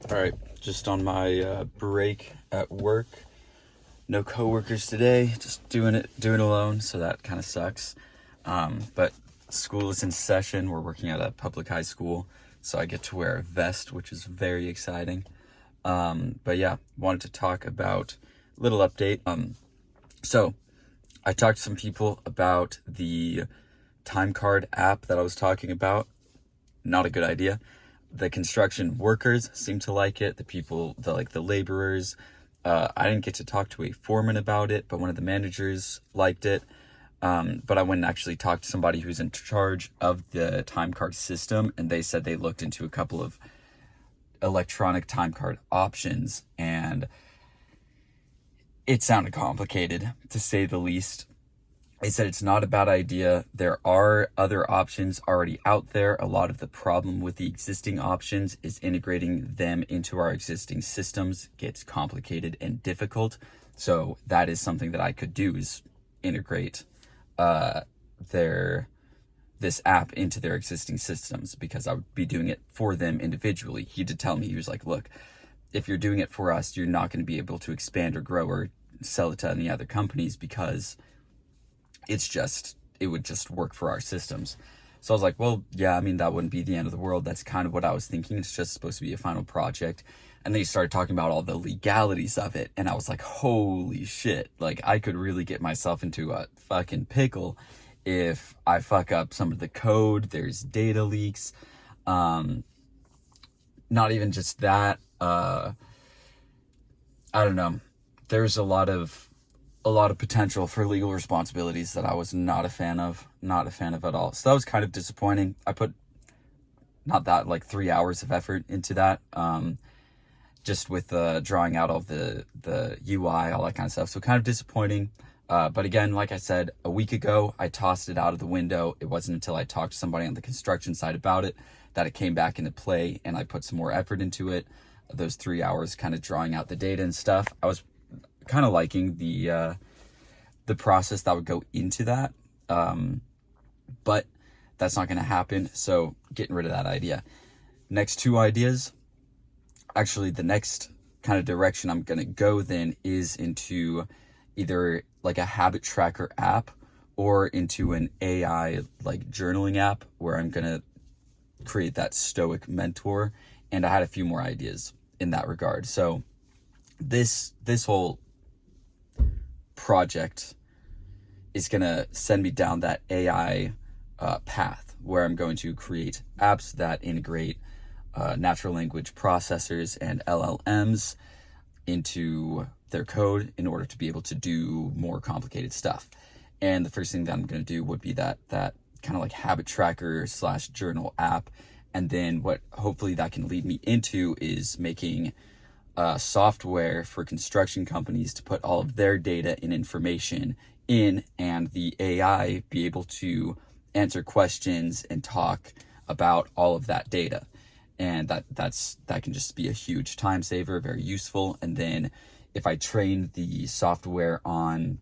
All right, just on my break at work. No coworkers today. Just doing it alone. So that kind of sucks. But school is in session. We're working at a public high school, so I get to wear a vest, which is very exciting. But yeah, wanted to talk about a little update. So I talked to some people about the time card app that I was talking about. Not a good idea. The construction workers seem to like it. The laborers. I didn't get to talk to a foreman about it, but one of the managers liked it. But I went and actually talked to somebody who's in charge of the time card system, and they said they looked into a couple of electronic time card options, and it sounded complicated, to say the least. They said it's not a bad idea. There are other options already out there. A lot of the problem with the existing options is integrating them into our existing systems gets complicated and difficult. So that is something that I could do, is integrate this app into their existing systems, because I would be doing it for them individually. He did tell me, he was like, look, if you're doing it for us, you're not going to be able to expand or grow or sell it to any other companies, because it would just work for our systems. So I was like, well, yeah, I mean, that wouldn't be the end of the world. That's kind of what I was thinking. It's just supposed to be a final project. And then he started talking about all the legalities of it. And I was like, holy shit. Like, I could really get myself into a fucking pickle if I fuck up some of the code. There's data leaks. Not even just that. I don't know. There's a lot of potential for legal responsibilities that I was not a fan of at all. So that was kind of disappointing. I put not that, like 3 hours of effort into that, just with drawing out all the UI, all that kind of stuff. So kind of disappointing. But again, like I said, a week ago, I tossed it out of the window. It wasn't until I talked to somebody on the construction side about it that it came back into play, and I put some more effort into it. Those 3 hours kind of drawing out the data and stuff. I was kind of liking the process that would go into that, but that's not going to happen. So getting rid of that idea. Next two ideas, actually the next kind of direction I'm going to go then is into either like a habit tracker app or into an AI like journaling app, where I'm going to create that stoic mentor. And I had a few more ideas in that regard. So this whole project is going to send me down that AI path, where I'm going to create apps that integrate natural language processors and LLMs into their code in order to be able to do more complicated stuff. And the first thing that I'm going to do would be that kind of like habit tracker / journal app. And then what hopefully that can lead me into is making software for construction companies to put all of their data and information in, and the AI be able to answer questions and talk about all of that data. And that can just be a huge time saver, very useful. And then if I train the software on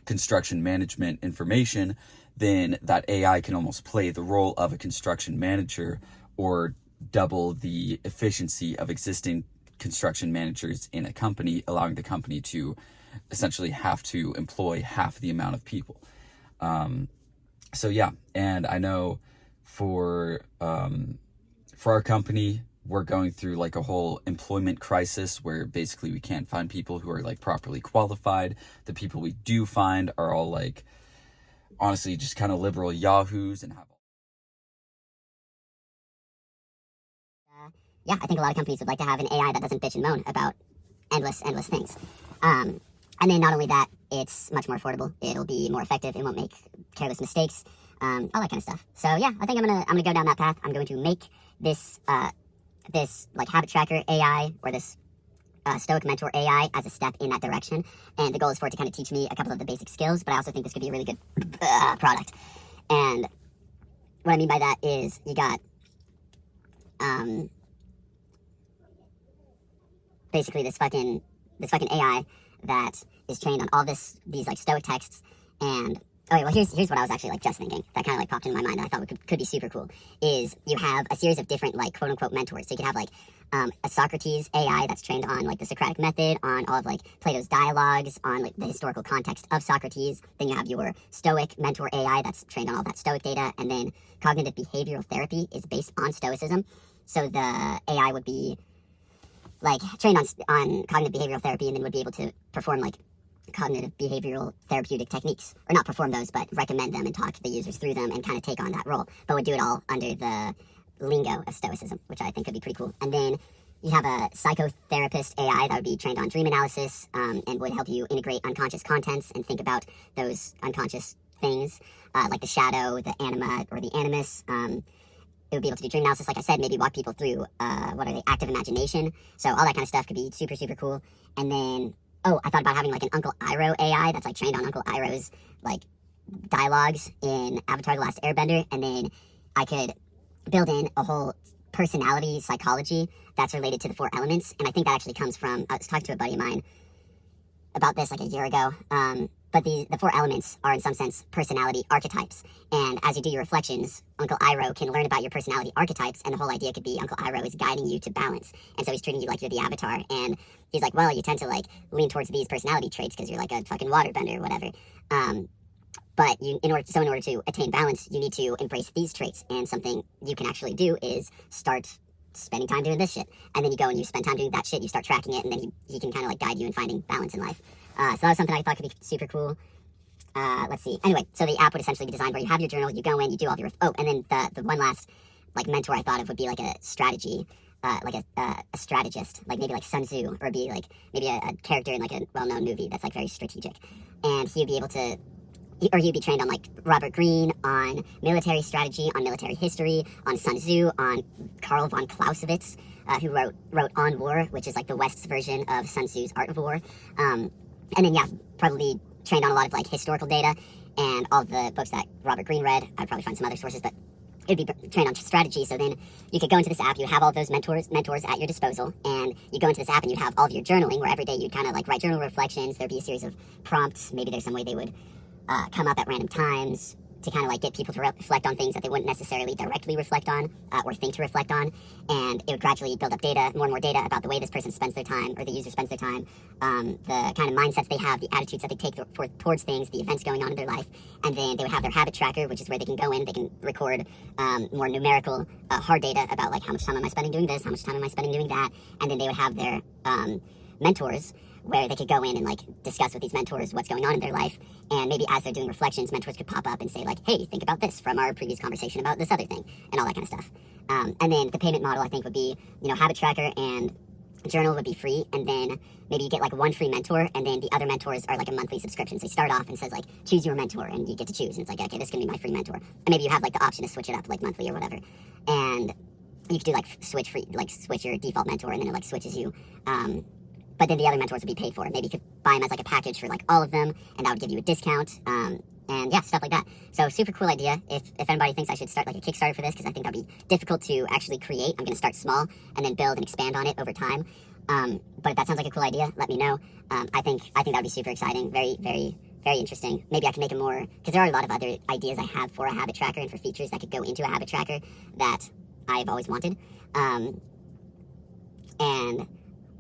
construction management information, then that AI can almost play the role of a construction manager, or double the efficiency of existing construction managers in a company, allowing the company to essentially have to employ half the amount of people. So yeah, and I know for our company, we're going through like a whole employment crisis, where basically we can't find people who are like properly qualified. The people we do find are all like, honestly, just kind of liberal yahoos and have. Yeah, I think a lot of companies would like to have an AI that doesn't bitch and moan about endless things. And then not only that, it's much more affordable. It'll be more effective. It won't make careless mistakes. All that kind of stuff. So yeah, I think I'm gonna go down that path. I'm going to make this like habit tracker AI, or this Stoic Mentor AI, as a step in that direction. And the goal is for it to kind of teach me a couple of the basic skills. But I also think this could be a really good product. And what I mean by that is you got basically this fucking AI that is trained on all these like Stoic texts, and Oh, well, here's what I was actually like just thinking that kind of like popped into my mind that I thought could be super cool is you have a series of different like quote unquote mentors. So you could have like a Socrates AI that's trained on like the Socratic method, on all of like Plato's dialogues, on like the historical context of Socrates. Then you have your Stoic mentor AI that's trained on all that Stoic data, and then cognitive behavioral therapy is based on Stoicism. So the AI would be like trained on cognitive behavioral therapy, and then would be able to perform like cognitive behavioral therapeutic techniques, or not perform those, but recommend them and talk to the users through them and kind of take on that role, but would do it all under the lingo of Stoicism, which I think could be pretty cool. And then you have a psychotherapist AI that would be trained on dream analysis, and would help you integrate unconscious contents and think about those unconscious things, like the shadow, the anima, or the animus. It would be able to do dream analysis, like I said, maybe walk people through, active imagination. So all that kind of stuff could be super, super cool. And then, I thought about having like an Uncle Iroh AI that's like trained on Uncle Iroh's like dialogues in Avatar: The Last Airbender, and then I could build in a whole personality psychology that's related to the 4 elements. And I think that actually comes from, I was talking to a buddy of mine about this like a year ago. But the 4 elements are in some sense personality archetypes. And as you do your reflections, Uncle Iroh can learn about your personality archetypes, and the whole idea could be Uncle Iroh is guiding you to balance. And so he's treating you like you're the avatar. And he's like, well, you tend to like lean towards these personality traits because you're like a fucking waterbender or whatever. But in order to attain balance, you need to embrace these traits. And something you can actually do is start spending time doing this shit. And then you go and you spend time doing that shit, you start tracking it, and then he can kind of like guide you in finding balance in life. So that was something I thought could be super cool. Let's see. Anyway, so the app would essentially be designed where you have your journal, you go in, you do all of your... and then the one last like mentor I thought of would be like a strategy, like a strategist, like maybe like Sun Tzu, or it'd be like maybe a character in like a well-known movie that's like very strategic. And he'd be able to... Or he'd be trained on like Robert Greene, on military strategy, on military history, on Sun Tzu, on Karl von Clausewitz, who wrote On War, which is like the West's version of Sun Tzu's Art of War. And then, probably trained on a lot of like historical data and all the books that Robert Greene read. I'd probably find some other sources, but it'd be trained on strategy. So then you could go into this app, you have all those mentors at your disposal, and you go into this app and you have all of your journaling, where every day you'd kind of like write journal reflections. There'd be a series of prompts. Maybe there's some way they would come up at random times to kind of like get people to reflect on things that they wouldn't necessarily directly reflect on, or think to reflect on. And it would gradually build up data, more and more data about the way this person spends their time, or the user spends their time, the kind of mindsets they have, the attitudes that they take towards things, the events going on in their life. And then they would have their habit tracker, which is where they can go in, they can record more numerical hard data about like how much time am I spending doing this, how much time am I spending doing that. And then they would have their mentors, where they could go in and like discuss with these mentors what's going on in their life. And maybe as they're doing reflections, mentors could pop up and say like, hey, think about this from our previous conversation about this other thing, and all that kind of stuff. And then the payment model, I think, would be, habit tracker and journal would be free, and then maybe you get like one free mentor, and then the other mentors are like a monthly subscription. So you start off and says like, choose your mentor, and you get to choose, and it's like, okay, this can be my free mentor. And maybe you have like the option to switch it up like monthly or whatever. And you could do like switch your default mentor, and then it like switches you. But then the other mentors would be paid for. Maybe you could buy them as like a package for like all of them, and that would give you a discount. And yeah, stuff like that. So super cool idea. If anybody thinks I should start like a Kickstarter for this, because I think that'd be difficult to actually create. I'm going to start small and then build and expand on it over time. But if that sounds like a cool idea, let me know. I think that'd be super exciting. Very, very, very interesting. Maybe I can make it more, because there are a lot of other ideas I have for a habit tracker and for features that could go into a habit tracker that I've always wanted. And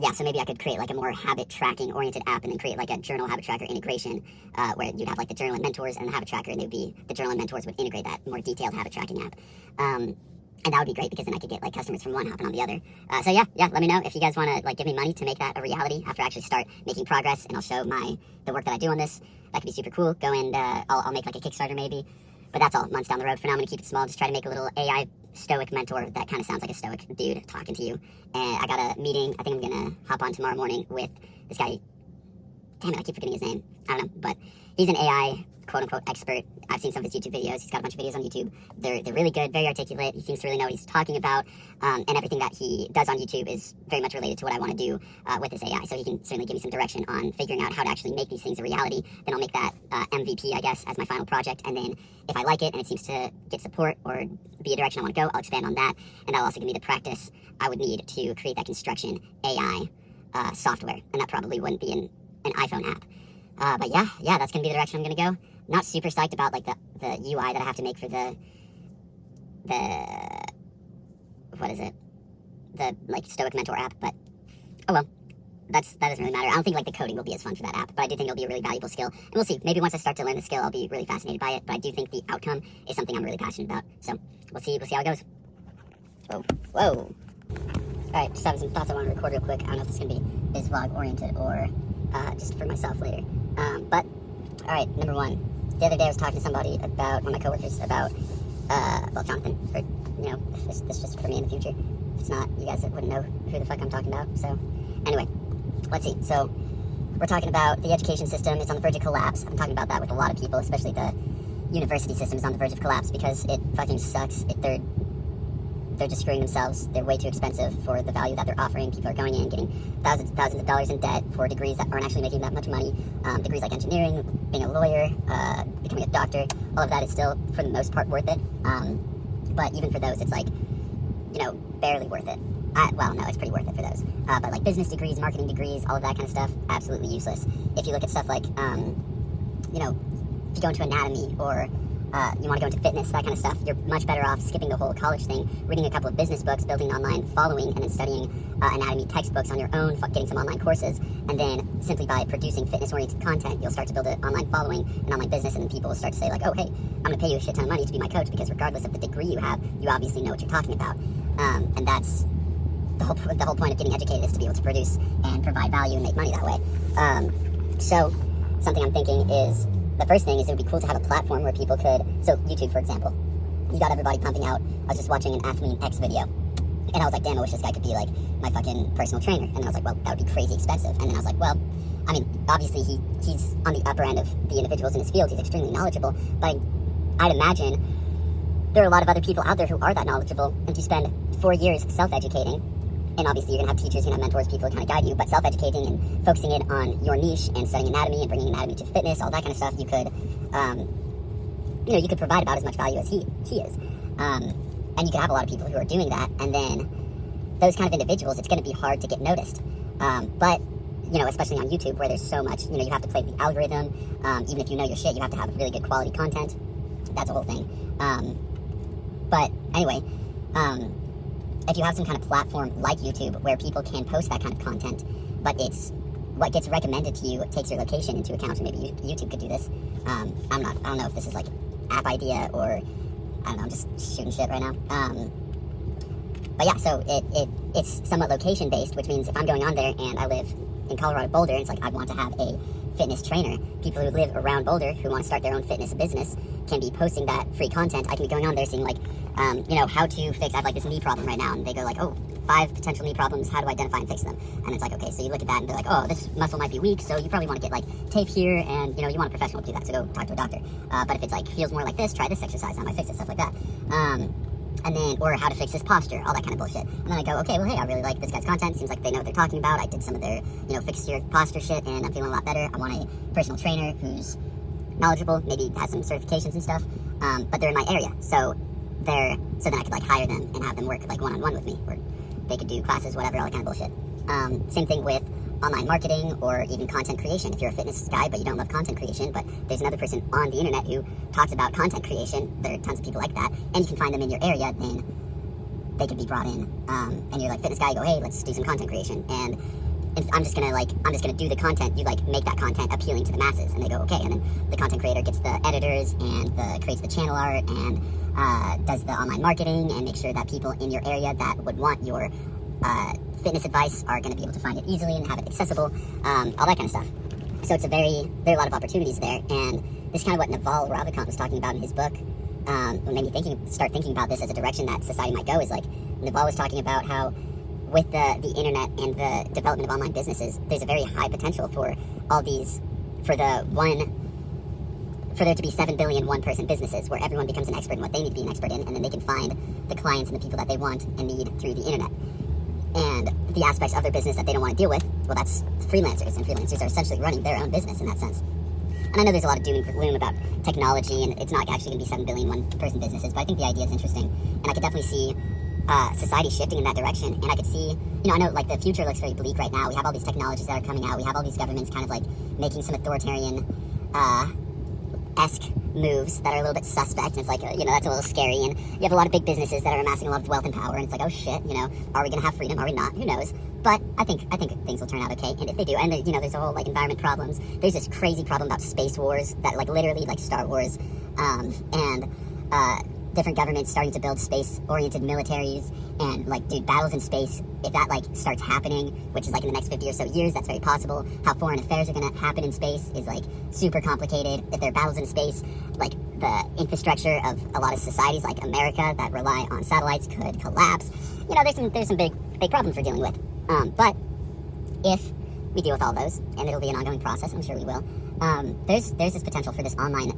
yeah, so maybe I could create like a more habit tracking oriented app, and then create like a journal habit tracker integration, where you'd have like the journal and mentors and the habit tracker, and the journal and mentors would integrate that more detailed habit tracking app. And that would be great, because then I could get like customers from one hopping on the other. So yeah, let me know if you guys want to like give me money to make that a reality after I actually start making progress, and I'll show the work that I do on this. That could be super cool. Go and I'll make like a Kickstarter maybe. But that's all months down the road. For now, I'm going to keep it small. Just try to make a little AI stoic mentor that kind of sounds like a stoic dude talking to you. And I got a meeting. I think I'm going to hop on tomorrow morning with this guy. Damn it, I keep forgetting his name. I don't know. But he's an AI quote-unquote expert. I've seen some of his YouTube videos. He's got a bunch of videos on YouTube. They're really good, very articulate. He seems to really know what he's talking about. And everything that he does on YouTube is very much related to what I want to do with this AI. So he can certainly give me some direction on figuring out how to actually make these things a reality. Then I'll make that MVP, I guess, as my final project. And then if I like it and it seems to get support or be a direction I want to go, I'll expand on that. And that'll also give me the practice I would need to create that construction AI software. And that probably wouldn't be an iPhone app. But yeah, that's going to be the direction I'm going to go. not super psyched about like the UI that I have to make for the what is it? The like Stoic Mentor app, but oh well. That doesn't really matter. I don't think like the coding will be as fun for that app, but I do think it'll be a really valuable skill. And we'll see. Maybe once I start to learn the skill, I'll be really fascinated by it. But I do think the outcome is something I'm really passionate about. So we'll see how it goes. Whoa. Alright, just having some thoughts I want to record real quick. I don't know if this is gonna be biz vlog oriented or just for myself later. But alright, number one. The other day I was talking to somebody about one of my coworkers about well, Jonathan, or you know, if this is just for me in the future. If it's not, you guys wouldn't know who the fuck I'm talking about. So anyway. Let's see. So we're talking about the education system. It's on the verge of collapse. I'm talking about that with a lot of people, especially the university system is on the verge of collapse because it fucking sucks. They're just screwing themselves. They're way too expensive for the value that they're offering. People are going in, getting thousands of dollars in debt for degrees that aren't actually making that much money. Degrees like engineering, being a lawyer, becoming a doctor, all of that is still, for the most part, worth it. But even for those, it's like, you know, barely worth it. Well, no, it's pretty worth it for those. But like business degrees, marketing degrees, all of that kind of stuff, absolutely useless. If you look at stuff like, you know, if you go into anatomy or you want to go into fitness, that kind of stuff, you're much better off skipping the whole college thing, reading a couple of business books, building an online following, and then studying anatomy textbooks on your own, getting some online courses, and then simply by producing fitness-oriented content, you'll start to build an online following, an online business, and then people will start to say like, oh, hey, I'm going to pay you a shit ton of money to be my coach because regardless of the degree you have, you obviously know what you're talking about. And that's the whole point of getting educated is to be able to produce and provide value and make money that way. So something I'm thinking is, the first thing is it would be cool to have a platform where people could, so YouTube, for example, you got everybody pumping out. I was just watching an Athlete X video, and I was like, damn, I wish this guy could be like my fucking personal trainer. And then I was like, well, that would be crazy expensive. And then I was like, well, I mean, obviously he's on the upper end of the individuals in his field. He's extremely knowledgeable, but I'd imagine there are a lot of other people out there who are that knowledgeable, and to spend 4 years self-educating, and obviously you're going to have teachers, you're going to have mentors, people who kind of guide you, but self-educating and focusing in on your niche and studying anatomy and bringing anatomy to fitness, all that kind of stuff, you could, you know, you could provide about as much value as he is. And you could have a lot of people who are doing that, and then those kind of individuals, it's going to be hard to get noticed. But, you know, especially on YouTube where there's so much, you know, you have to play the algorithm. Even if you know your shit, you have to have really good quality content. That's a whole thing. But anyway, if you have some kind of platform like YouTube where people can post that kind of content, but it's what gets recommended to you takes your location into account, and maybe YouTube could do this. I don't know if this is like app idea or I don't know, I'm just shooting shit right now. But yeah, so it's somewhat location based, which means if I'm going on there and I live in Colorado Boulder, it's like I want to have a fitness trainer. People who live around Boulder who want to start their own fitness business can be posting that free content. I can be going on there saying like, you know, how to fix, I have like this knee problem right now, and they go like, oh, 5 potential knee problems, how do I identify and fix them? And it's like, okay, so you look at that and they're like, oh, this muscle might be weak, so you probably want to get like tape here, and you know, you want a professional to do that, so go talk to a doctor. But if it's like, feels more like this, try this exercise, that might fix it, stuff like that. And then, or how to fix this posture, all that kind of bullshit. And then I go, okay, well, hey, I really like this guy's content. Seems like they know what they're talking about. I did some of their, you know, fix your posture shit, and I'm feeling a lot better. I want a personal trainer who's knowledgeable, maybe has some certifications and stuff, but they're in my area. So then I could like hire them and have them work like one-on-one with me, or they could do classes, whatever, all that kind of bullshit. Same thing with online marketing or even content creation. If you're a fitness guy but you don't love content creation, but there's another person on the internet who talks about content creation, there are tons of people like that, and you can find them in your area, then they could be brought in. And you're like fitness guy, you go, hey, let's do some content creation, and I'm just gonna do the content. You like make that content appealing to the masses, and they go, okay. And then the content creator gets the editors and creates the channel art and does the online marketing and makes sure that people in your area that would want your fitness advice are going to be able to find it easily and have it accessible, all that kind of stuff. So there are a lot of opportunities there, and this is kind of what Naval Ravikant was talking about in his book. What made me start thinking about this as a direction that society might go is like Naval was talking about how with the internet and the development of online businesses, there's a very high potential for all these, for there to be 7 billion one-person businesses where everyone becomes an expert in what they need to be an expert in, and then they can find the clients and the people that they want and need through the internet. And the aspects of their business that they don't want to deal with, well, that's freelancers, and freelancers are essentially running their own business in that sense. And I know there's a lot of doom and gloom about technology, and it's not actually going to be 7 billion one-person businesses, but I think the idea is interesting, and I could definitely see society shifting in that direction. And I could see, you know, I know like the future looks very bleak right now. We have all these technologies that are coming out. We have all these governments kind of like making some authoritarian esque moves that are a little bit suspect, and it's like, that's a little scary, and you have a lot of big businesses that are amassing a lot of wealth and power, and it's like, oh shit, are we gonna have freedom, are we not, who knows? But I think things will turn out okay, and if they do, and there's a whole, like, environment problems, there's this crazy problem about space wars, that, like, literally, like, Star Wars, and different governments starting to build space-oriented militaries, and, like, dude, battles in space, if that, like, starts happening, which is, like, in the next 50 or so years, that's very possible. How foreign affairs are gonna happen in space is, like, super complicated. If there are battles in space, like, the infrastructure of a lot of societies, like America, that rely on satellites could collapse. There's some big problems we're dealing with. But if we deal with all those, and it'll be an ongoing process, I'm sure we will, there's this potential for this online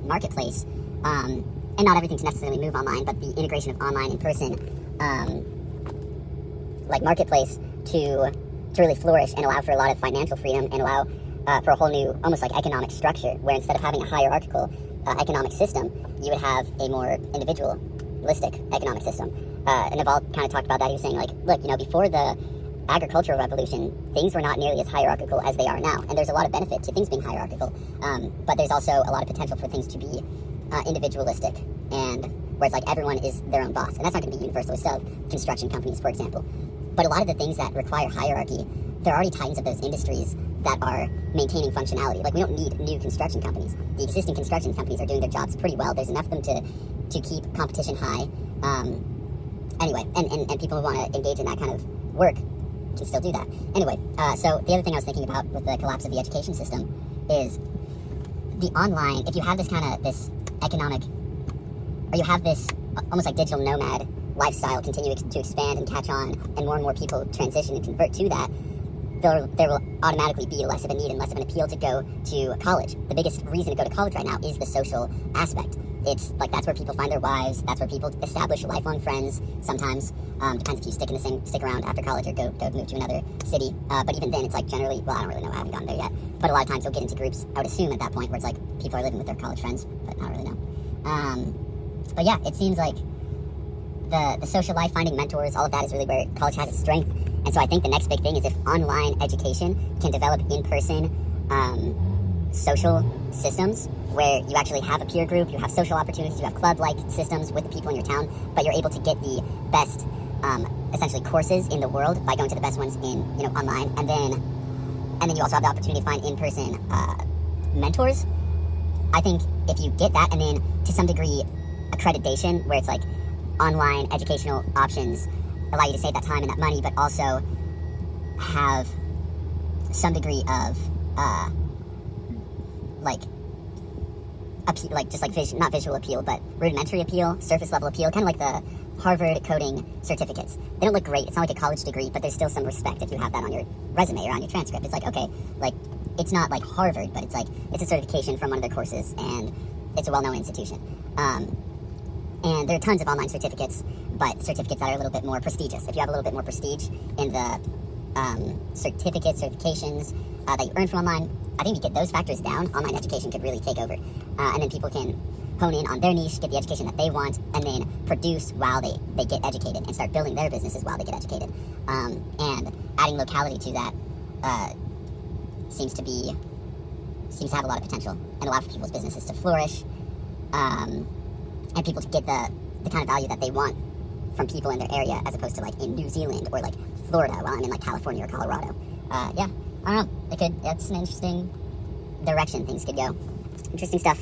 marketplace, and not everything to necessarily move online, but the integration of online in person, like, marketplace to really flourish and allow for a lot of financial freedom, and allow for a whole new, almost like economic structure, where instead of having a hierarchical economic system, you would have a more individualistic economic system. And Naval kind of talked about that. He was saying, like, look, before the agricultural revolution, things were not nearly as hierarchical as they are now, and there's a lot of benefit to things being hierarchical, but there's also a lot of potential for things to be individualistic, and where it's like everyone is their own boss, and that's not going to be universal. We still have construction companies, for example, but a lot of the things that require hierarchy, there are already titans of those industries that are maintaining functionality. Like, we don't need new construction companies. The existing construction companies are doing their jobs pretty well. There's enough of them to keep competition high. Anyway, and people who want to engage in that kind of work can still do that. Anyway, so the other thing I was thinking about with the collapse of the education system is the online, if you have this economic, or you have this almost like digital nomad lifestyle continue to expand and catch on, and more people transition and convert to that, there will automatically be less of a need and less of an appeal to go to college. The biggest reason to go to college right now is the social aspect. It's like, that's where people find their wives, that's where people establish lifelong friends sometimes. Depends if you stick around after college or go move to another city. But even then, it's like generally, well, I don't really know, I haven't gotten there yet. But a lot of times you'll get into groups, I would assume at that point, where it's like people are living with their college friends, but I don't really know. But yeah, it seems like the social life, finding mentors, all of that is really where college has its strength. And so I think the next big thing is if online education can develop in-person social systems where you actually have a peer group, you have social opportunities, you have club-like systems with the people in your town, but you're able to get the best, essentially, courses in the world by going to the best ones in, online, and then you also have the opportunity to find in-person mentors. I think if you get that, and then to some degree accreditation, where it's like online educational options allow you to save that time and that money, but also have some degree of not visual appeal, but rudimentary appeal, surface level appeal, kind of like the Harvard coding certificates. They don't look great. It's not like a college degree, but there's still some respect if you have that on your resume or on your transcript. It's like, okay, like, it's not like Harvard, but it's like, it's a certification from one of their courses, and it's a well-known institution. And there are tons of online certificates, but certificates that are a little bit more prestigious. If you have a little bit more prestige in the certifications that you earn from online, I think if you get those factors down, online education could really take over. And then people can hone in on their niche, get the education that they want, and then produce while they get educated, and start building their businesses while they get educated. And adding locality to that seems to have a lot of potential, and allow for people's businesses to flourish, and people to get the kind of value that they want from people in their area, as opposed to like in New Zealand or like Florida, while I'm in like California or Colorado. Yeah, I don't know. It's an interesting direction things could go. Interesting stuff.